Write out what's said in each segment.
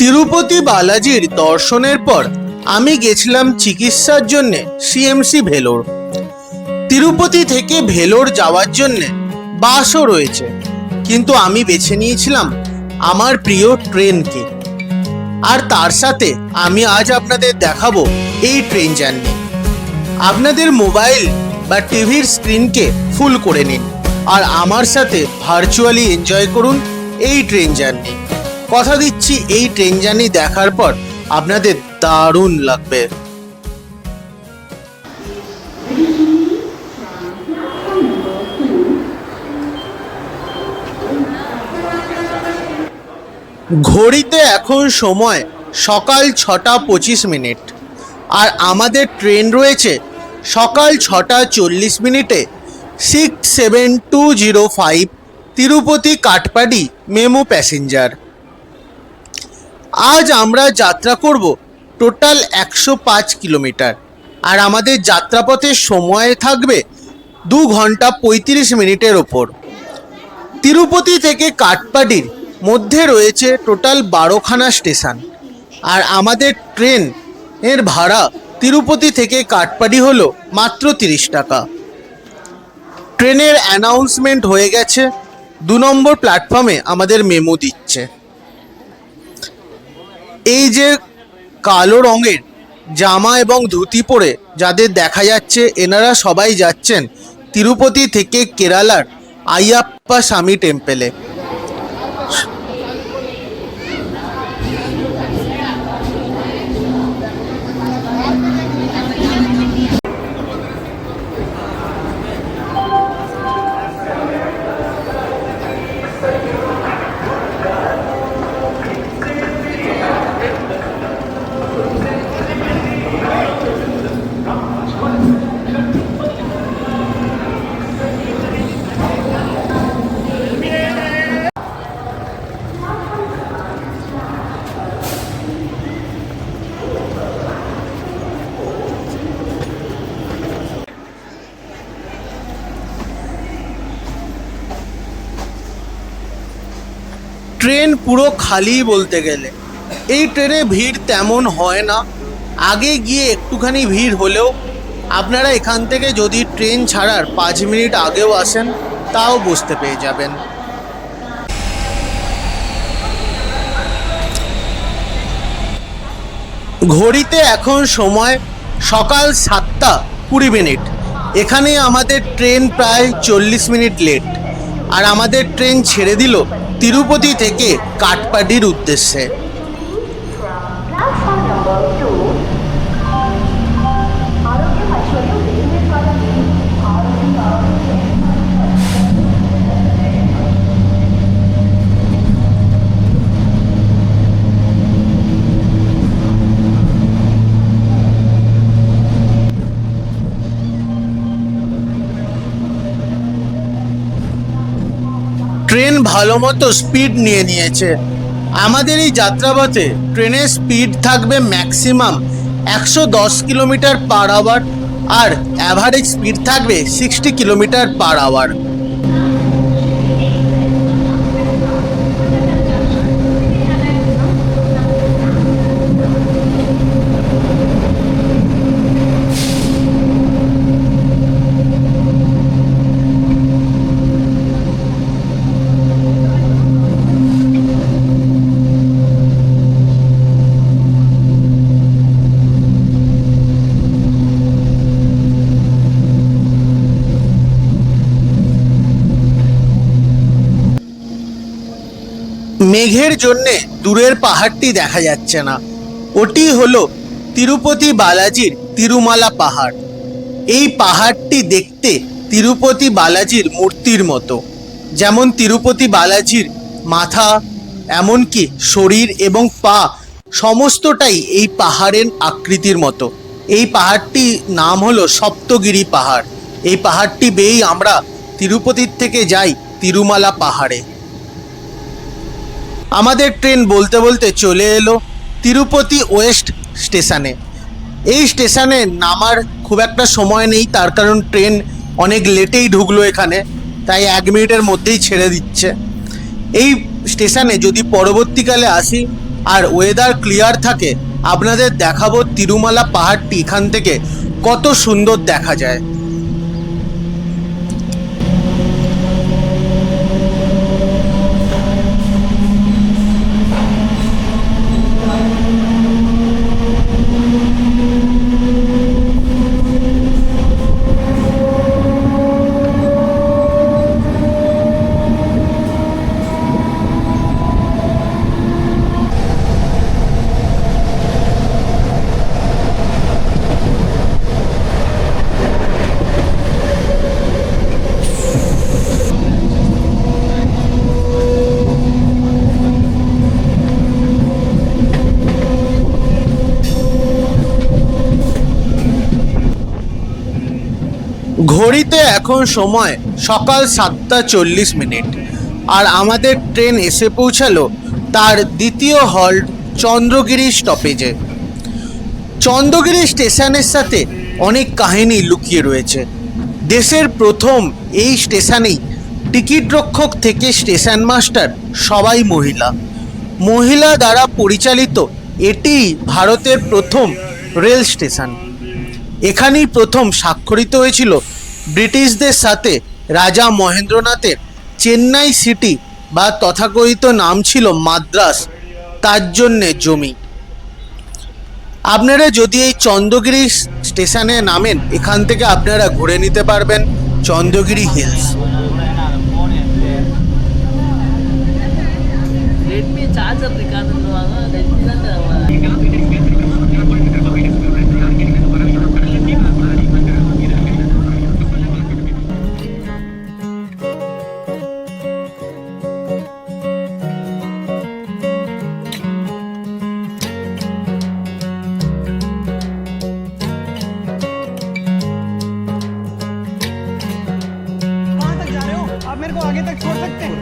তিরুপতি বালাজির দর্শনের পর আমি গেছিলাম চিকিৎসার জন্য সিএমসি ভেলোর। তিরুপতি থেকে ভেলোর যাওয়ার জন্য বাসও রয়েছে, কিন্তু আমি বেছে নিয়েছিলাম আমার প্রিয় ট্রেনকে। আর তার সাথে আমি আজ আপনাদের দেখাবো এই ট্রেন জার্নি। আপনাদের মোবাইল বা টিভির স্ক্রিনকে ফুল করে নিন আর আমার সাথে ভার্চুয়ালি এনজয় করুন এই ট্রেন জার্নি। কথা দিচ্ছি এই ট্রেন জার্নি দেখার পর আপনাদের দারুণ লাগবে। ঘড়িতে এখন সময় সকাল 6:25 আর আমাদের ট্রেন রয়েছে সকাল 6:40 67205 তিরুপতি কাটপাডি মেমু প্যাসেঞ্জার। আজ আমরা যাত্রা করব টোটাল 105 কিলোমিটার আর আমাদের যাত্রাপথের সময় থাকবে 2 ঘন্টা 35 মিনিটের ওপর। তিরুপতি থেকে কাটপাডির মধ্যে রয়েছে টোটাল 12খানা স্টেশন আর আমাদের ট্রেন এর ভাড়া তিরুপতি থেকে কাটপাডি হলো মাত্র 30 টাকা। ট্রেনের অ্যানাউন্সমেন্ট হয়ে গেছে, 2 নম্বর প্ল্যাটফর্মে আমাদের মেমো দিচ্ছে। এই যে কালো রঙের জামা এবং ধুতি পরে যাদের দেখা যাচ্ছে, এনারা সবাই যাচ্ছেন তিরুপতি থেকে কেরালার আইয়াপ্পা স্বামী টেম্পেলে। ট্রেন পুরো খালি বলতে গেলে। এই ট্রেনে ভিড় তেমন হয় না, আগে গিয়ে একটুখানি ভিড় হলেও আপনারা এখান থেকে যদি ট্রেন ছাড়ার 5 মিনিট আগেও আসেন তাও বুঝতে পেয়ে যাবেন। ঘড়িতে এখন সময় সকাল 7:20। এখানে আমাদের ট্রেন প্রায় 40 মিনিট লেট আর আমাদের ট্রেন ছেড়ে দিল তিরুপতি থেকে কাটপাডির উদ্দেশ্যে। ট্রেন ভালো মতো স্পিড নিয়ে নিয়েছে। আমাদের এই যাত্রাপথে ট্রেনের স্পিড থাকবে ম্যাক্সিমাম 110 কিলোমিটার পার আওয়ার আর অ্যাভারেজ স্পিড থাকবে 60 কিলোমিটার পার আওয়ার। মেঘের জন্যে দূরের পাহাড়টি দেখা যাচ্ছে না, ওটি হলো তিরুপতি বালাজির তিরুমালা পাহাড়। এই পাহাড়টি দেখতে তিরুপতি বালাজির মূর্তির মতো, যেমন তিরুপতি বালাজির মাথা, এমনকি শরীর এবং পা সমস্তটাই এই পাহাড়ের আকৃতির মতো। এই পাহাড়টির নাম হলো সপ্তগিরি পাহাড়। এই পাহাড়টি বেয়েই আমরা তিরুপতির থেকে যাই তিরুমালা পাহাড়ে। আমাদের ট্রেন বলতে বলতে চলে এলো তিরুপতি ওয়েস্ট স্টেশনে। এই স্টেশনে নামার খুব একটা সময় নেই, তার কারণ ট্রেন অনেক লেটেই ঢুকলো এখানে, তাই 1 মিনিটের মধ্যেই ছেড়ে দিচ্ছে। এই স্টেশনে যদি পরবর্তীকালে আসি আর ওয়েদার ক্লিয়ার থাকে, আপনাদের দেখাবো তিরুমালা পাহাড়টি এখান থেকে কত সুন্দর দেখা যায়। ঘড়িতে এখন সময় সকাল 7:40, আর আমাদের ট্রেন এসে পৌঁছালো তার দ্বিতীয় হল্ট চন্দ্রগিরি স্টপেজে। চন্দ্রগিরি স্টেশনের সাথে অনেক কাহিনী লুকিয়ে রয়েছে। দেশের প্রথম এই স্টেশনেই টিকিট রক্ষক থেকে স্টেশন মাস্টার সবাই মহিলা দ্বারা পরিচালিত এটি ভারতের প্রথম রেল স্টেশন। এখানেই প্রথম স্বাক্ষরিত হয়েছিল ব্রিটিশদের সাথে রাজা মহেন্দ্রনাথের চেন্নাই সিটি বা তথাকথিত নাম ছিল মাদ্রাস, তার জন্যে জমি। আপনারা যদি এই চন্দ্রগিরি স্টেশনে নামেন, এখান থেকে আপনারা ঘুরে নিতে পারবেন চন্দ্রগিরি হিলস। आप मेरे को आगे तक छोड़ सकते हैं?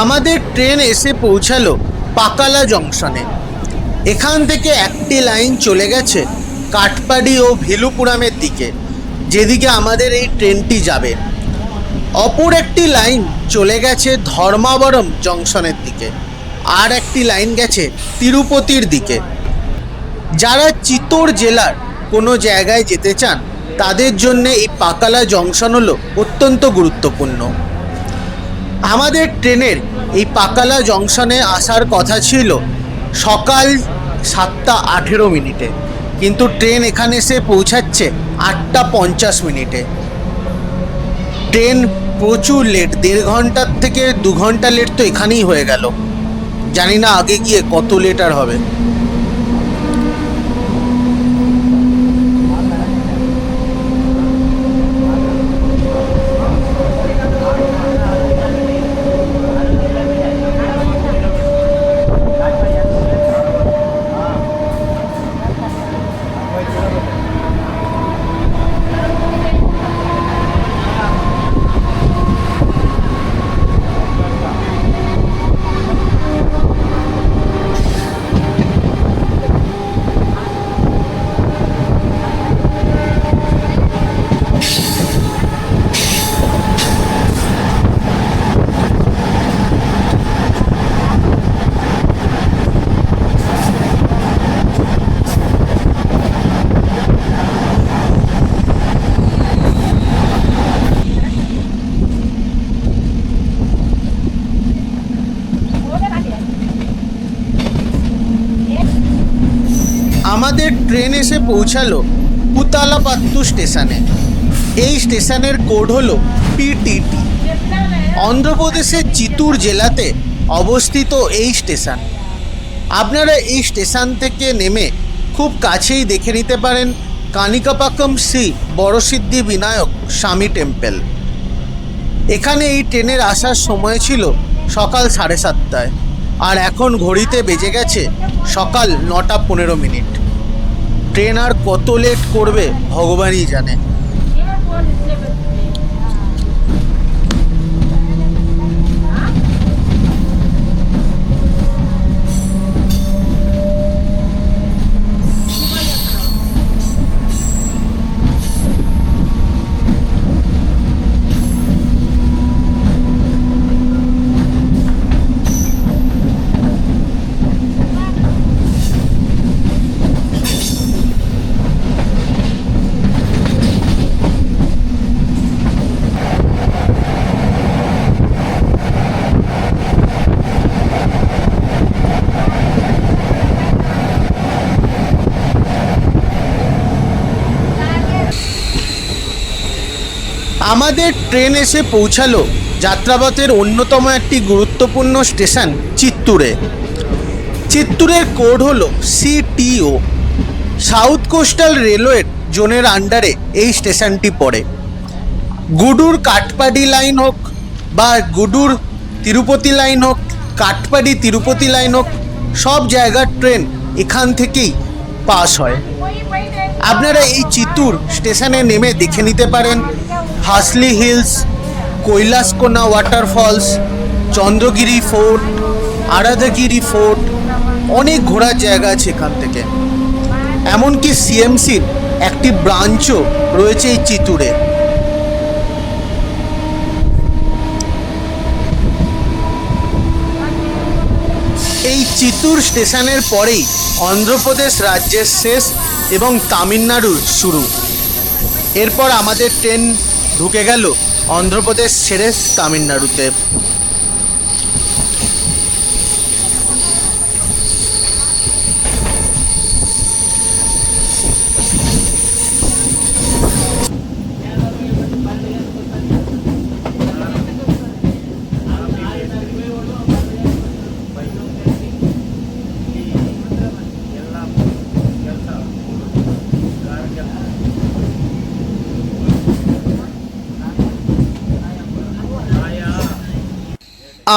আমাদের ট্রেন এসে পৌঁছালো পাকালা জংশনে। এখান থেকে একটি লাইন চলে গেছে কাটপাডি ও ভিলুপুরামের দিকে, যেদিকে আমাদের এই ট্রেনটি যাবে। অপর একটি লাইন চলে গেছে ধর্মাবরম জংশনের দিকে, আর একটি লাইন গেছে তিরুপতির দিকে। যারা চিত্তোর জেলার কোনো জায়গায় যেতে চান, তাদের জন্য এই পাকালা জংশন হলো অত্যন্ত গুরুত্বপূর্ণ। আমাদের ট্রেনের এই পাকালা জংশনে আসার কথা ছিল সকাল 7:18, কিন্তু ট্রেন এখানে এসে পৌঁছাচ্ছে 8:50। ট্রেন প্রচুর লেট, 1.5 ঘন্টার থেকে 2 ঘন্টা লেট তো এখানেই হয়ে গেল। জানি না আগে গিয়ে কত লেট আর হবে। আমাদের ট্রেন এসে পৌঁছালো পুতালাপাত্তু স্টেশনে। এই স্টেশনের কোড হলো পিটিটি। অন্ধ্রপ্রদেশের চিত্তুর জেলাতে অবস্থিত এই স্টেশন। আপনারা এই স্টেশন থেকে নেমে খুব কাছেই দেখে নিতে পারেন কানিকাপাকম শ্রী বড়সিদ্ধি বিনায়ক স্বামী টেম্পল। এখানে এই ট্রেনের আসার সময় ছিল সকাল 7:30, আর এখন ঘড়িতে বেজে গেছে সকাল 9:15। ট্রেন আর কত লেট করবে ভগবানই জানে। আমাদের ট্রেন এসে পৌঁছালো যাত্রাপথের অন্যতম একটি গুরুত্বপূর্ণ স্টেশন চিত্তুরে। চিত্তুরের কোড হলো সিটিও। সাউথ কোস্টাল রেলওয়ের জোনের আন্ডারে এই স্টেশনটি পড়ে। গুডুর কাটপাডি লাইন হোক বা গুডুর তিরুপতি লাইন হোক, কাটপাডি তিরুপতি লাইন হোক, সব জায়গার ট্রেন এখান থেকেই পাস হয়। আপনারা এই চিত্তুর স্টেশনে নেমে দেখে নিতে পারেন Horsley Hills, Kailasakona waterfalls, Chandragiri fort, Aradhagiri fort. অনেক ঘোরার জায়গা আছে এখান থেকে। এমনকি সিএমসির একটি ব্রাঞ্চও রয়েছে এই চিত্তুরে। এই চিত্তুর স্টেশনের পরেই অন্ধ্রপ্রদেশ রাজ্যের শেষ এবং তামিলনাড়ুর শুরু। এরপর আমাদের ট্রেন ঢুকে গেল অন্ধ্রপ্রদেশ ছেড়ে তামিলনাড়ুতে।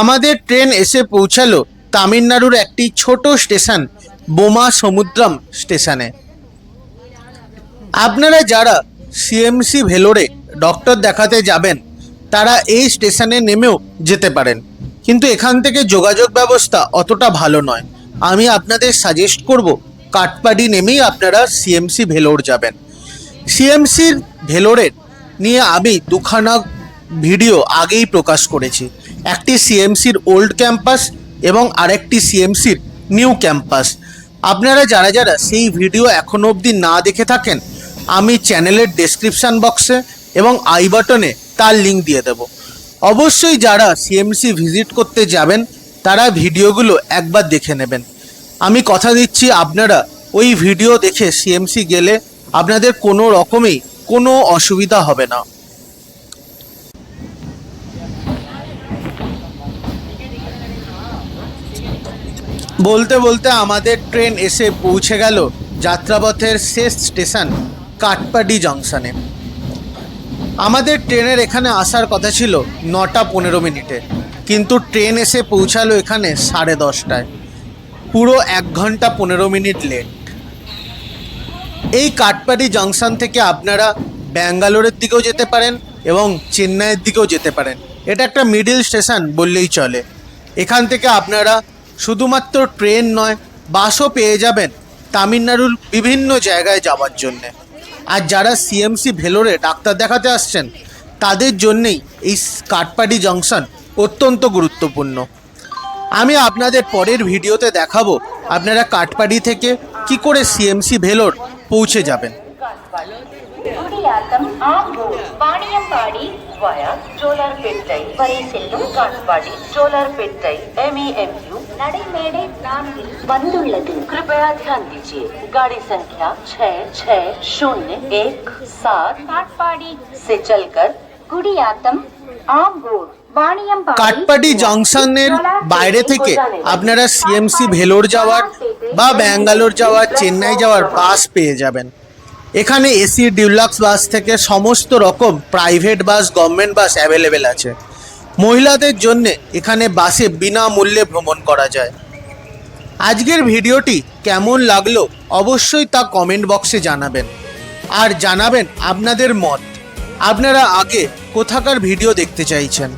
আমাদের ট্রেন এসে পৌঁছালো তামিলনাড়ুর একটি ছোট স্টেশন বোমা সমুদ্রম স্টেশনে। আপনারা যারা সিএমসি ভেলোরে ডক্টর দেখাতে যাবেন তারা এই স্টেশনে নেমেও যেতে পারেন, কিন্তু এখান থেকে যোগাযোগ ব্যবস্থা অতটা ভালো নয়। আমি আপনাদের সাজেস্ট করব কাটপাডি নেমেই আপনারা সিএমসি ভেলোর যাবেন। সিএমসির ভেলোরের নিয়ে আমি দুখানা ভিডিও আগেই প্রকাশ করেছি, একটি সিএমসির ওল্ড ক্যাম্পাস এবং আরেকটি সিএমসির নিউ ক্যাম্পাস। আপনারা যারা যারা সেই ভিডিও এখনো অবধি না দেখে থাকেন, আমি চ্যানেলের ডেসক্রিপশান বক্সে এবং আই বাটনে তার লিঙ্ক দিয়ে দেব। অবশ্যই যারা সিএমসি ভিজিট করতে যাবেন তারা ভিডিওগুলো একবার দেখে নেবেন। আমি কথা দিচ্ছি আপনারা ওই ভিডিও দেখে সিএমসি গেলে আপনাদের কোনো রকমেই কোনো অসুবিধা হবে না। বলতে বলতে আমাদের ট্রেন এসে পৌঁছে গেল যাত্রাপথের শেষ স্টেশন কাটপাডি জংশনে। আমাদের ট্রেনের এখানে আসার কথা ছিল 9:15, কিন্তু ট্রেন এসে পৌঁছালো এখানে 10:30। পুরো 1 ঘন্টা 15 মিনিট লেট। এই কাটপাডি জংশন থেকে আপনারা ব্যাঙ্গালোরের দিকেও যেতে পারেন এবং চেন্নাইয়ের দিকেও যেতে পারেন। এটা একটা মিডল স্টেশন বললেই চলে। এখান থেকে আপনারা শুধুমাত্র ট্রেন নয়, বাসও পেয়ে যাবেন তামিলনাড়ুর বিভিন্ন জায়গায় যাওয়ার জন্যে। আর যারা সিএমসি ভেলোরে ডাক্তার দেখাতে আসছেন তাদের জন্যেই এই কাটপাডি জংশন অত্যন্ত গুরুত্বপূর্ণ। আমি আপনাদের পরের ভিডিওতে দেখাবো আপনারা কাটপাডি থেকে কি করে সিএমসি ভেলোর পৌঁছে যাবেন। Paniyapadi via Jolarpettai, Varisellu, Katpadi, Jolarpettai, MEMU நடைமேடை 4 வந்துள்ளது. कृपया ध्यान दीजिए गाड़ी संख्या 6601 காட்பாடி से चलकर குடியாத்தம் ஆம்பூர் বাণিয়ামপাড়ি কাটপাটি জংশনের বাইরে থেকে আপনারা সিএমসি ভেলোর যাওয়ার বা ব্যাঙ্গালোর যাওয়ার, চেন্নাই যাওয়ার বাস পেয়ে যাবেন। এখানে এসি ডিলাক্স বাস থেকে সমস্ত রকম প্রাইভেট বাস, গভর্নমেন্ট বাস অ্যাভেলেবেল আছে। মহিলাদের জন্য এখানে বাসে বিনামূল্যে ভ্রমণ করা যায়। আজকের ভিডিওটি কেমন লাগলো অবশ্যই তা কমেন্ট বক্সে জানাবেন, আর জানাবেন আপনাদের মত। আপনারা আগে কোথাকার ভিডিও দেখতে চাইছেন।